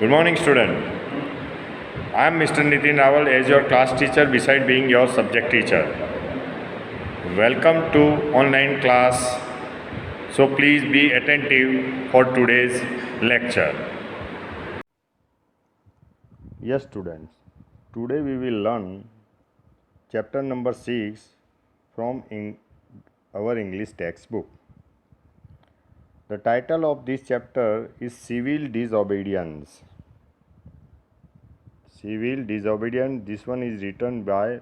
Good morning, student. I am Mr. Nitin Rawal as your class teacher beside being your subject teacher. Welcome to online class. So please be attentive for today's lecture. Yes, students. Today we will learn chapter number 6 from our English textbook. The title of this chapter is Civil Disobedience. Civil Disobedience. This one is written by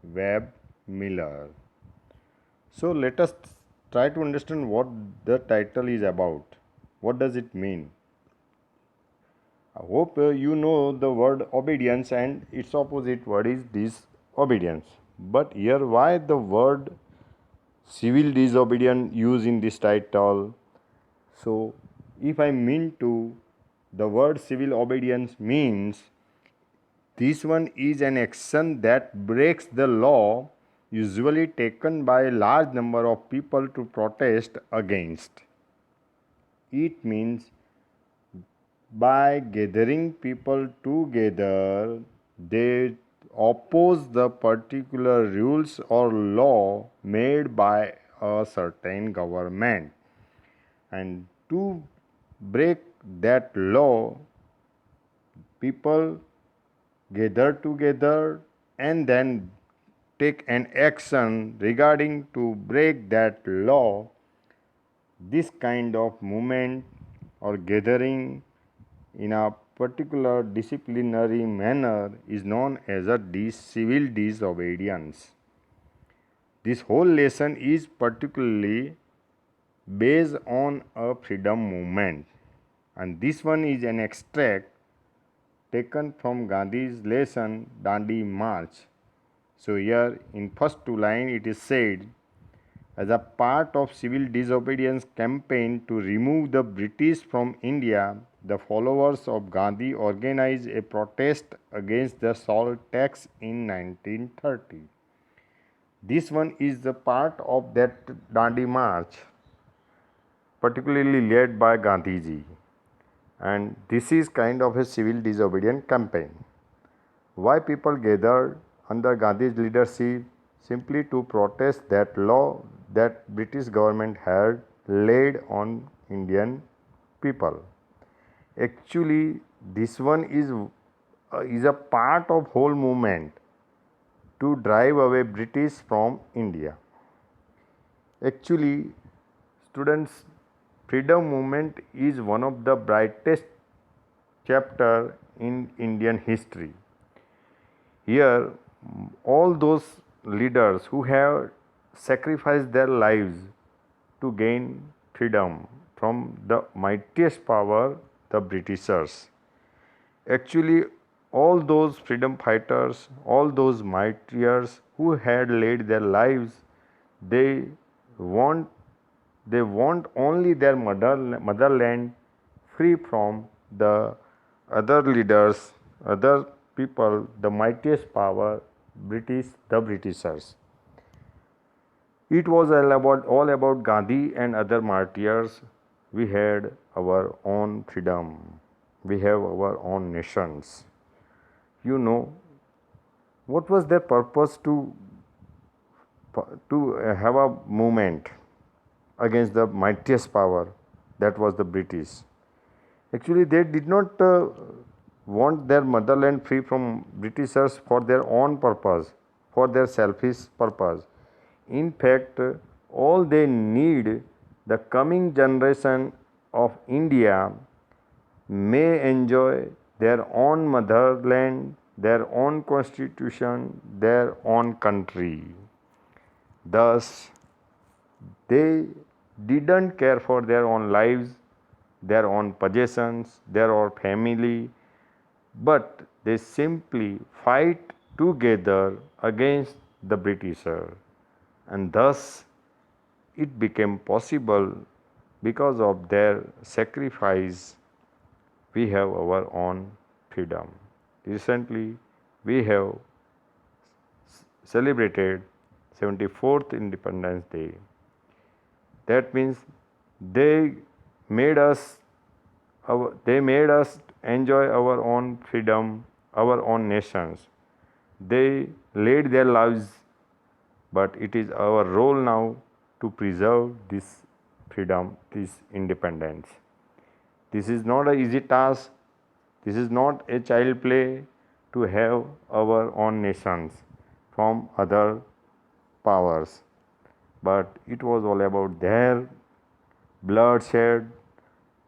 Webb Miller. So let us try to understand what the title is about. What does it mean? I hope you know the word obedience and its opposite word is disobedience. But here why the word civil disobedience used in this title? So if I mean to, the word civil obedience means this one is an action that breaks the law, usually taken by a large number of people to protest against. It means by gathering people together, they oppose the particular rules or law made by a certain government. And to break that law, people gather together and then take an action regarding to break that law. This kind of movement or gathering in a particular disciplinary manner is known as a civil disobedience. This whole lesson is particularly based on a freedom movement, and this one is an extract taken from Gandhi's lesson Dandi March. So here in first two line it is said, as a part of civil disobedience campaign to remove the British from India, the followers of Gandhi organized a protest against the salt tax in 1930. This one is the part of that Dandi March, particularly led by Gandhiji. And this is kind of a civil disobedience campaign. Why people gathered under Gandhi's leadership? Simply to protest that law that British government had laid on Indian people. Actually, this one is a part of whole movement to drive away British from India. Actually, students, freedom movement is one of the brightest chapter in Indian history. Here, all those leaders who have sacrificed their lives to gain freedom from the mightiest power, the Britishers. Actually, all those freedom fighters, all those martyrs who had laid their lives, they want only their motherland free from the other leaders, other people, the mightiest power, the Britishers. It was all about Gandhi and other martyrs. We had our own freedom. We have our own nations. You know, what was their purpose to have a movement against the mightiest power, that was the British? Actually, they did not want their motherland free from Britishers for their own purpose, for their selfish purpose. In fact, all they need, the coming generation of India may enjoy their own motherland, their own constitution, their own country. Thus, they didn't care for their own lives, their own possessions, their own family, but they simply fight together against the Britisher. And thus, it became possible because of their sacrifice. We have our own freedom. Recently, we have celebrated 74th Independence Day. That means they made us enjoy our own freedom, our own nations. They led their lives, but it is our role now to preserve this freedom, this independence. This is not an easy task. This is not a child play to have our own nations from other powers, but it was all about their bloodshed.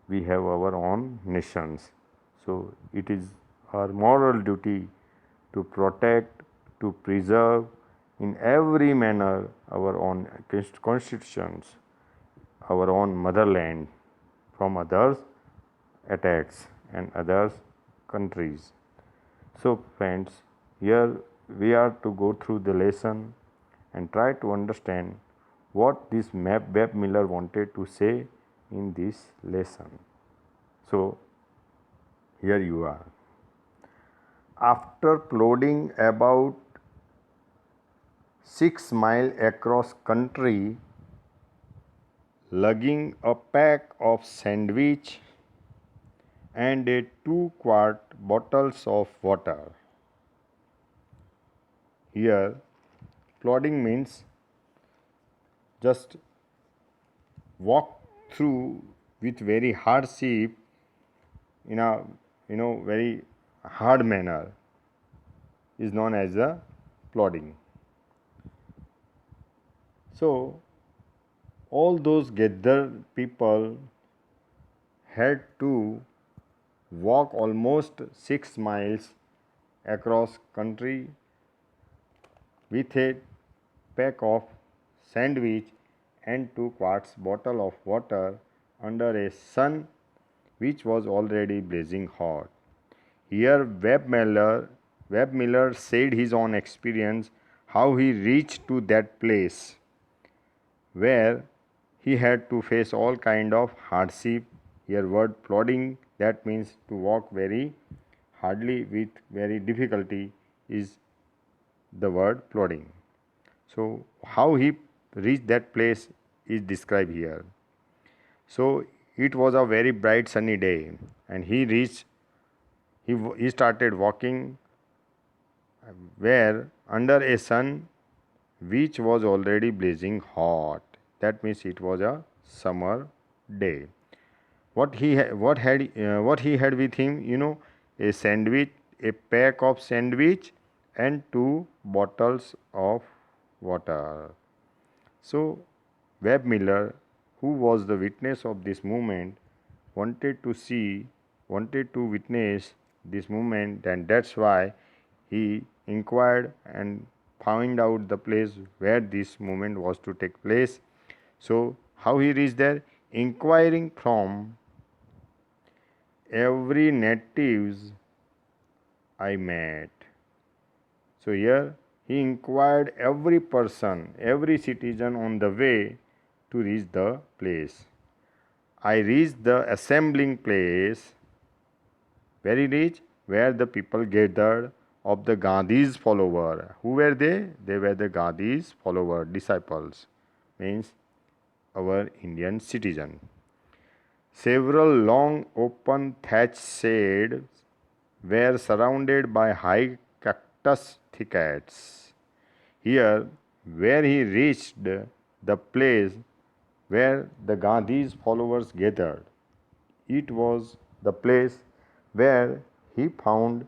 We have our own nations. So it is our moral duty to protect, to preserve in every manner our own constitutions, our own motherland from others' attacks and others' countries. So, friends, here we are to go through the lesson and try to understand what this Webb Miller wanted to say in this lesson. So, here you are. After plodding about 6 miles across country, lugging a pack of sandwich and a 2-quart bottles of water. Here, plodding means just walk through with very hardship in a very hard manner is known as a plodding. So all those gathered people had to walk almost 6 miles across country with a pack of sandwich and 2 quarts bottle of water under a sun which was already blazing hot. Here Webb Miller said his own experience, how he reached to that place where he had to face all kind of hardship. Here word plodding, that means to walk very hardly with very difficulty, is the word plodding. So how he reached that place is described here. So it was a very bright sunny day and he started walking where under a sun which was already blazing hot. That means it was a summer day. What he had with him, a sandwich, a pack of sandwich, and 2 bottles of water. So Webb Miller, who was the witness of this movement, wanted to witness this movement, and that's why he inquired and found out the place where this movement was to take place. So how he reached there? Inquiring from every natives I met. So here he inquired every person, every citizen on the way to reach the place. I reached the assembling place, very rich, where the people gathered of the Gandhi's follower. Who were they? They were the Gandhi's follower, disciples, means our Indian citizen. Several long open thatched sheds were surrounded by high cactus thickets. Here, where he reached the place where the Gandhi's followers gathered, it was the place where he found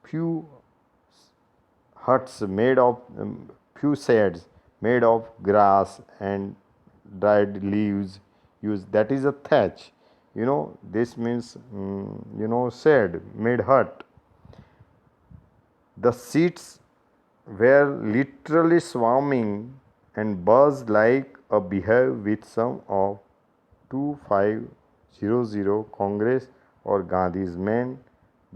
few huts made of few sheds made of grass and dried leaves used. That is a thatch. This means shed made hut. The seats were literally swarming and buzzed like a beehive with some of 2500 Congress or Gandhi's men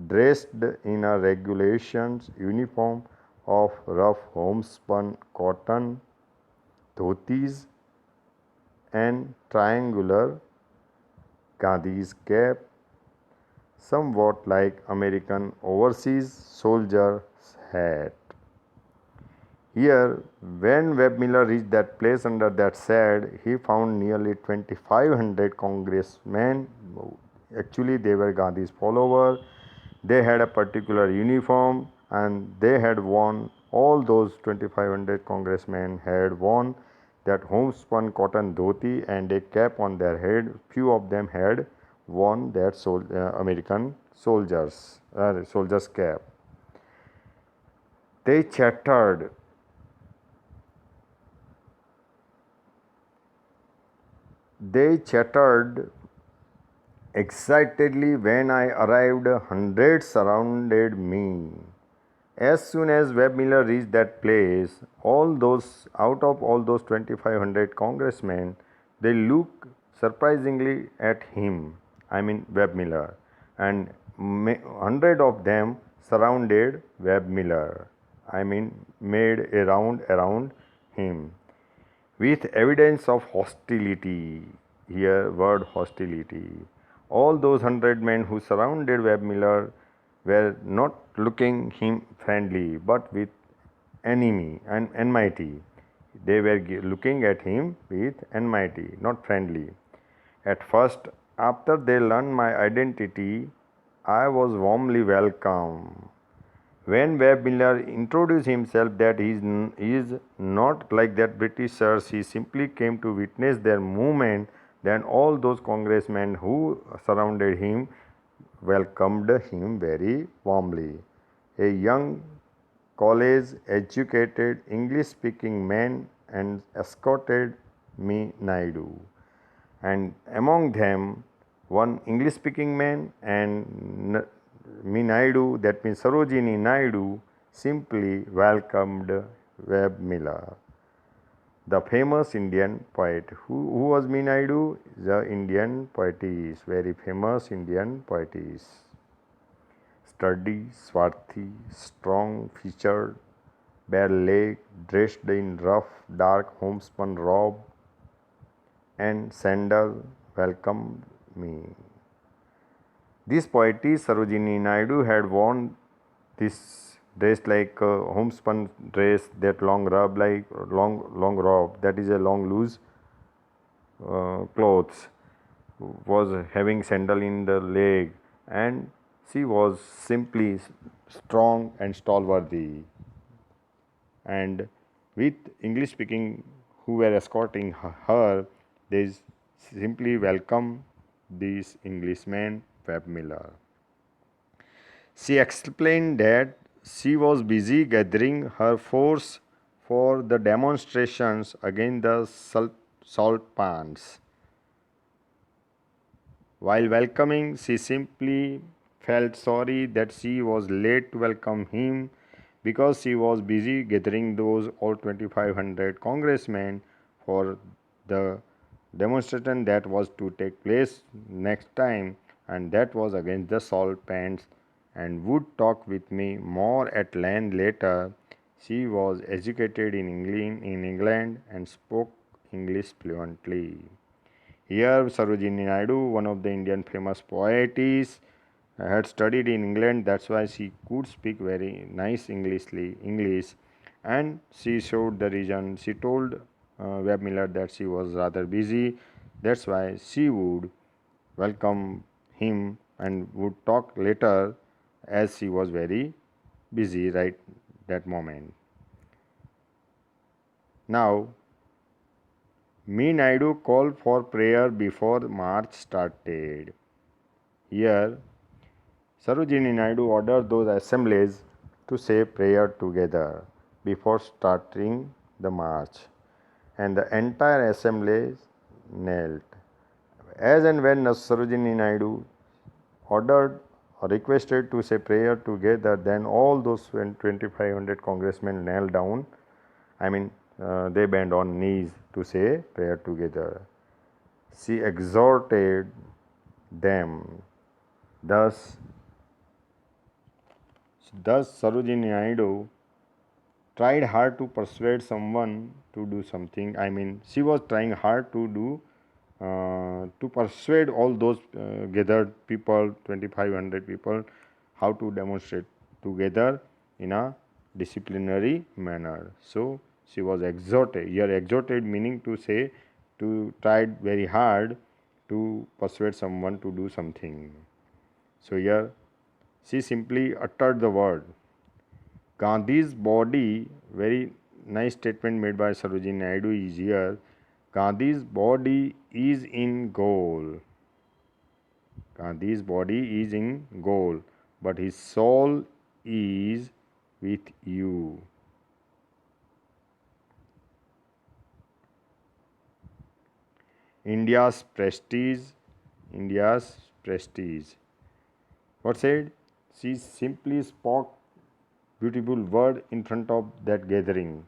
dressed in a regulations uniform of rough homespun cotton, dhotis and triangular Gandhi's cap, somewhat like American overseas soldier's hat. Here, when Webb Miller reached that place under that shed, he found nearly 2500 congressmen Actually, they were Gandhi's followers. They had a particular uniform and they had worn, all those 2500 congressmen had worn that homespun cotton dhoti and a cap on their head. Few of them had worn that American soldier's cap. They chattered. They chattered excitedly when I arrived. Hundreds surrounded me. As soon as Webb Miller reached that place, out of all those 2500 congressmen, they looked surprisingly at him. I mean Webb Miller, and 100 of them surrounded Webb Miller. I mean made a round around him with evidence of hostility. Here, word hostility. All those 100 men who surrounded Webb Miller were not looking him friendly, but with enemy and enmity. They were looking at him with enmity, not friendly. At first, after they learned my identity, I was warmly welcomed. When Webb Miller introduced himself that he is not like that British sirs, he simply came to witness their movement, then all those congressmen who surrounded him welcomed him very warmly. A young college educated English speaking man and escorted me Naidu, and among them one English speaking man and me Naidu, that means Sarojini Naidu, simply welcomed Webb Miller, the famous Indian poet. Who was me Naidu? The Indian poetess, very famous Indian poetess. Sturdy, swarthy, strong featured, bare leg, dressed in rough, dark homespun robe and sandal, welcomed me. This poetess Sarojini Naidu had worn this dress like homespun dress, that long robe, like long robe, that is a long loose clothes, was having sandal in the leg, and she was simply strong and stalwarty. And with English speaking who were escorting her, they simply welcome this Englishman Webb Miller. She explained that she was busy gathering her force for the demonstrations against the salt pans. While welcoming, she simply felt sorry that she was late to welcome him because she was busy gathering those all 2500 congressmen for the demonstration that was to take place next time, and that was against the salt pans, and would talk with me more at length later. She was educated in England and spoke English fluently. Here, Sarojini Naidu, one of the Indian famous poetess, had studied in England. That's why she could speak very nice English, and she showed the reason. She told Webb Miller that she was rather busy. That's why she would welcome him and would talk later, as she was very busy right that moment. Now, me Naidu called for prayer before march started. Here, Sarojini Naidu ordered those assemblies to say prayer together before starting the march, and the entire assembly knelt. As and when Sarojini Naidu ordered or requested to say prayer together, then all those 2500 congressmen knelt down. I mean, they bent on knees to say prayer together. She exhorted them. Thus Sarojini Naidu tried hard to persuade someone to do something. I mean, she was trying hard to persuade all those gathered people, 2500 people, how to demonstrate together in a disciplinary manner. So she was exhorted. Here, exhorted meaning to say, to tried very hard to persuade someone to do something. So here she simply uttered the word. Gandhi's body, very nice statement made by Sarojini Naidu is here. Gandhi's body is in goal. Gandhi's body is in goal, but his soul is with you. India's prestige, India's prestige. What said? She simply spoke beautiful word in front of that gathering.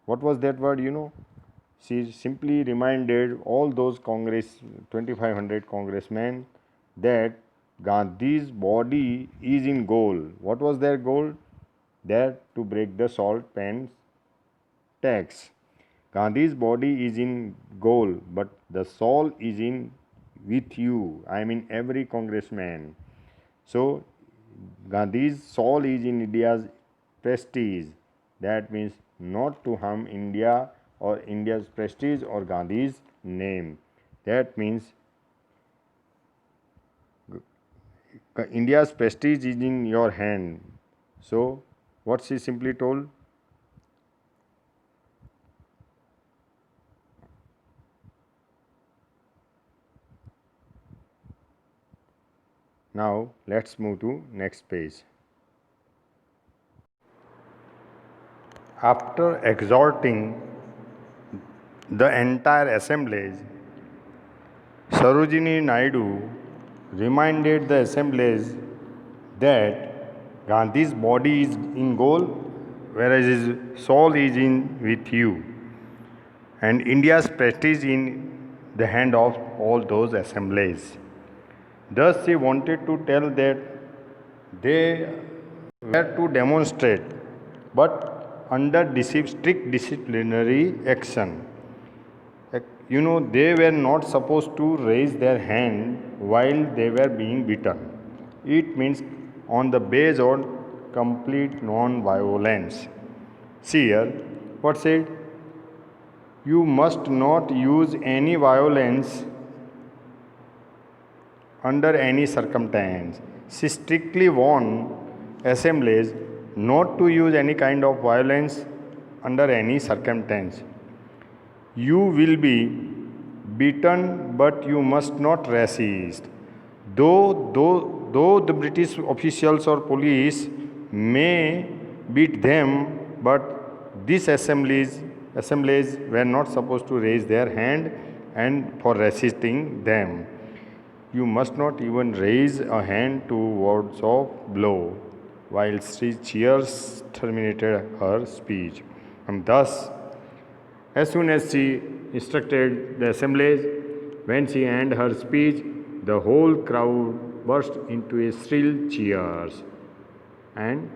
What was that word, you know? She simply reminded all those 2500 congressmen that Gandhi's body is in goal. What was their goal? That to break the salt pen tax. Gandhi's body is in goal, but the soul is in with you. I mean every congressman. So Gandhi's soul is in India's prestige. That means not to harm India or India's prestige or Gandhi's name. That means India's prestige is in your hand. So what she simply told? Now let's move to next page. After exhorting the entire assemblage, Sarojini Naidu reminded the assemblage that Gandhi's body is in goal, whereas his soul is in with you, and India's prestige in the hand of all those assemblies. Thus, she wanted to tell that they were to demonstrate, but under strict disciplinary action. You know, they were not supposed to raise their hand while they were being beaten. It means on the base of complete non-violence. See here, what said? You must not use any violence under any circumstance. She strictly warned assemblies not to use any kind of violence under any circumstance. You will be beaten, but you must not resist. Though the British officials or police may beat them, but these assemblies were not supposed to raise their hand and for resisting them. You must not even raise a hand to words of blow, while she cheers terminated her speech. And thus, as soon as she instructed the assemblies, when she ended her speech, the whole crowd burst into a shrill cheers, and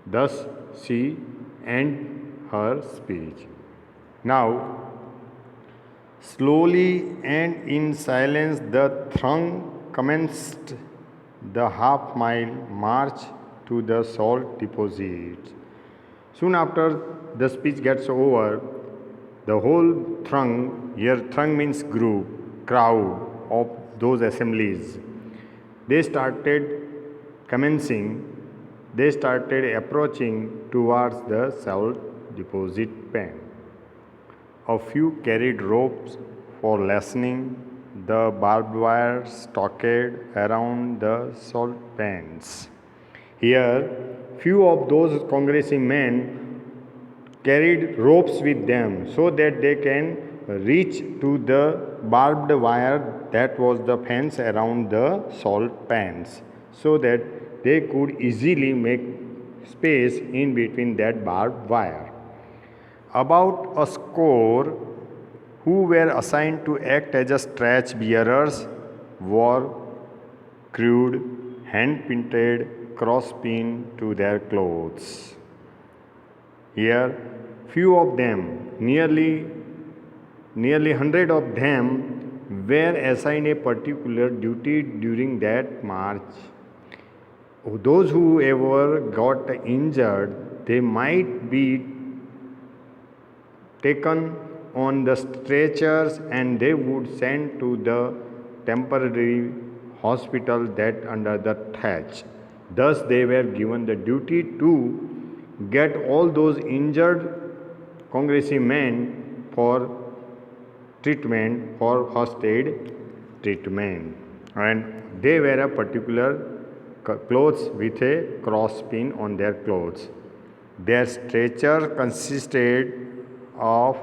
thus she ended her speech. Now, slowly and in silence, the throng commenced the half-mile march to the salt deposits. Soon after the speech gets over, the whole throng, here throng means group, crowd of those assemblies, they started approaching towards the salt deposit pen. A few carried ropes for lessening the barbed wire stockade around the salt pens. Here, few of those congressmen carried ropes with them so that they can reach to the barbed wire that was the fence around the salt pans, so that they could easily make space in between that barbed wire. About a score who were assigned to act as a stretch bearers wore crude, hand-painted crosspin to their clothes. Here, few of them, nearly 100 of them, were assigned a particular duty during that march. Those who ever got injured, they might be taken on the stretchers and they would send to the temporary hospital that under the thatch. Thus, they were given the duty to get all those injured congressmen for treatment, for first aid treatment, and they wear a particular clothes with a cross pin on their clothes. Their stretcher of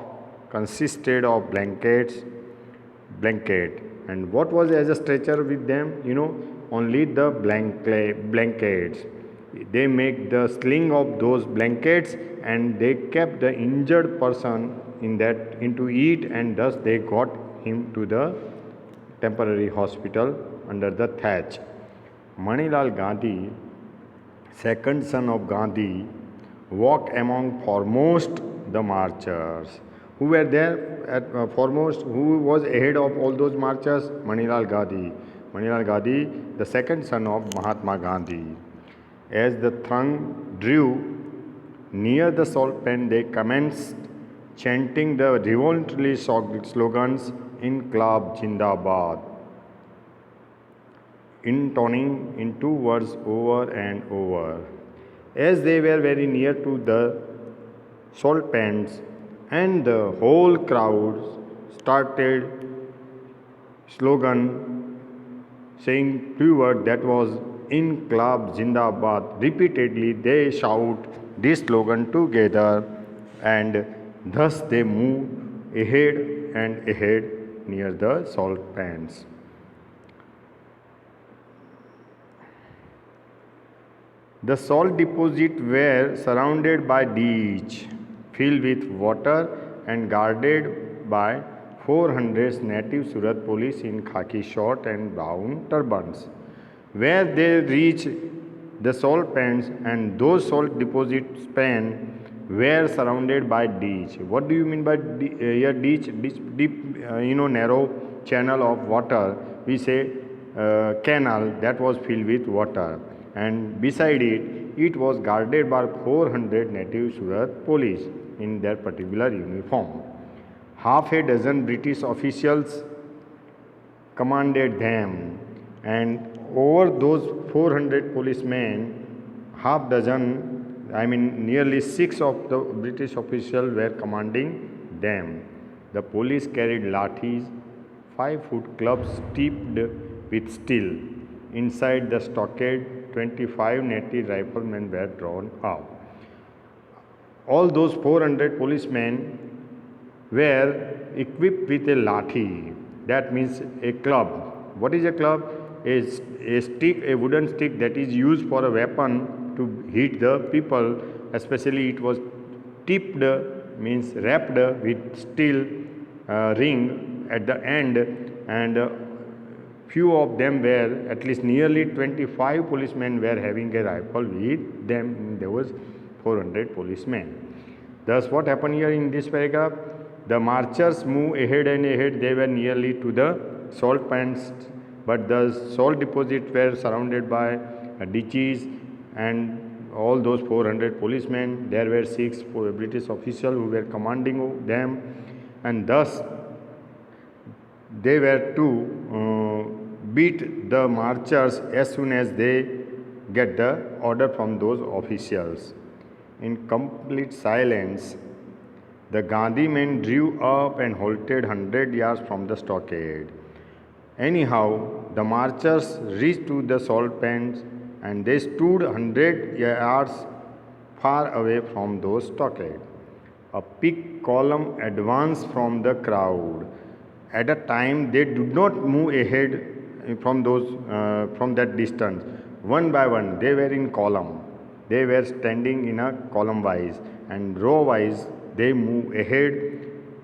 consisted of blanket. And what was as a stretcher with them? Only the blankets. They make the sling of those blankets, and they kept the injured person into it, and thus they got him to the temporary hospital under the thatch. Manilal Gandhi, second son of Gandhi, walked among foremost the marchers. Who were there at foremost? Who was ahead of all those marchers? Manilal Gandhi. Manilal Gandhi, the second son of Mahatma Gandhi. As the throng drew near the salt pen, they commenced chanting the revoltory slogans, Inqilab Jindabad, intoning in two words over and over. As they were very near to the salt pans, and the whole crowd started slogan saying two words, that was Inqilab Jindabad. Repeatedly they shout this slogan together, and thus they move ahead and ahead near the salt pans. The salt deposits were surrounded by ditch filled with water and guarded by 400 native Surat police in khaki short and brown turbans. Where they reached the salt pans, and those salt deposit span were surrounded by ditch. What do you mean by ditch? Deep, narrow channel of water. We say canal that was filled with water, and beside it was guarded by 400 native Surat police in their particular uniform. Half a dozen British officials commanded them, and over those 400 policemen, nearly 6 of the British officials were commanding them. The police carried lathis, 5-foot clubs tipped with steel. Inside the stockade, 25 native riflemen were drawn up. All those 400 policemen were equipped with a lathi. That means a club. What is a club? A wooden stick that is used for a weapon to hit the people. Especially it was tipped, means wrapped with steel ring at the end, and few of them were, at least nearly 25 policemen were having a rifle with them. There was 400 policemen. Thus what happened here in this paragraph? The marchers move ahead and ahead. They were nearly to the salt pans, but the salt deposits were surrounded by ditches, and all those 400 policemen. There were 6 British officials who were commanding them, and thus they were to beat the marchers as soon as they get the order from those officials. In complete silence, the Gandhi men drew up and halted 100 yards from the stockade. Anyhow, the marchers reached to the salt pans, and they stood 100 yards far away from those stockade. A big column advanced from the crowd. At a time, they did not move ahead from that distance. One by one, they were in column. They were standing in a column wise, and row wise they move ahead.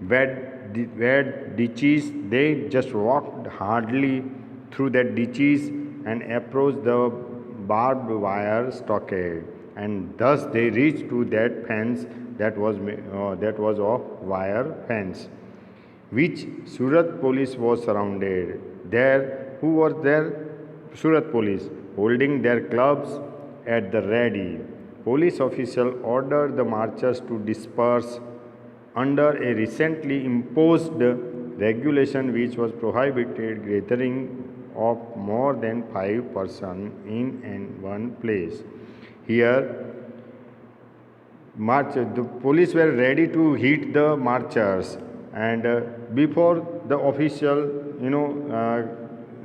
Where ditches, they just walked hardly through that ditches and approached the barbed wire stockade, and thus they reached to that fence that was of wire fence, which Surat police was surrounded. There, who was there? Surat police, holding their clubs at the ready. Police official ordered the marchers to disperse under a recently imposed regulation which was prohibited gathering of more than 5 persons in one place. Here, the police were ready to hit the marchers, and before the official,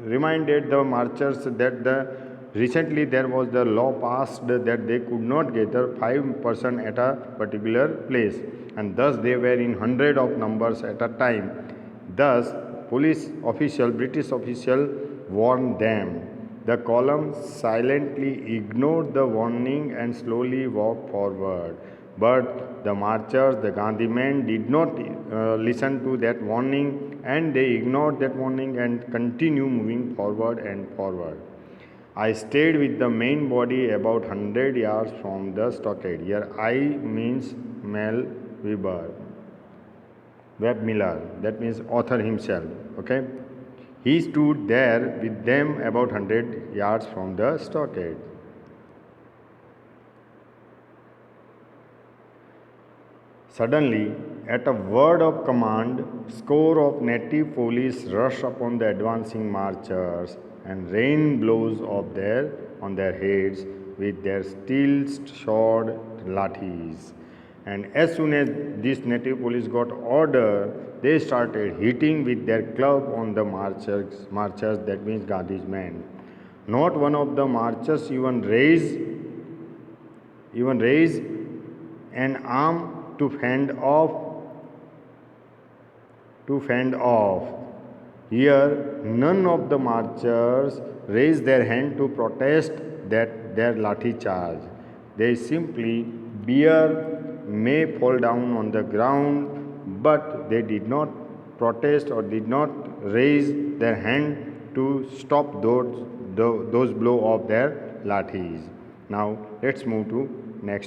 reminded the marchers that recently there was the law passed that they could not gather 5 persons at a particular place, and thus they were in hundred of numbers at a time. Thus, British official warned them. The column silently ignored the warning and slowly walked forward. But the marchers, the Gandhi men, did not listen to that warning, and they ignored that warning and continued moving forward and forward. I stayed with the main body about 100 yards from the stockade. Here I means Mel Webb Miller, that means author himself. Okay, he stood there with them about 100 yards from the stockade. Suddenly, at a word of command, score of native police rush upon the advancing marchers, and rain blows on their heads with their steel-shod lathis. And as soon as these native police got order, they started hitting with their club on the marchers, that means Gandhi's men. Not one of the marchers even raised an arm to fend off. Here, none of the marchers raised their hand to protest that their lathi charge. They simply may fall down on the ground, but they did not protest or did not raise their hand to stop those blow of their lathis. Now let's move to next.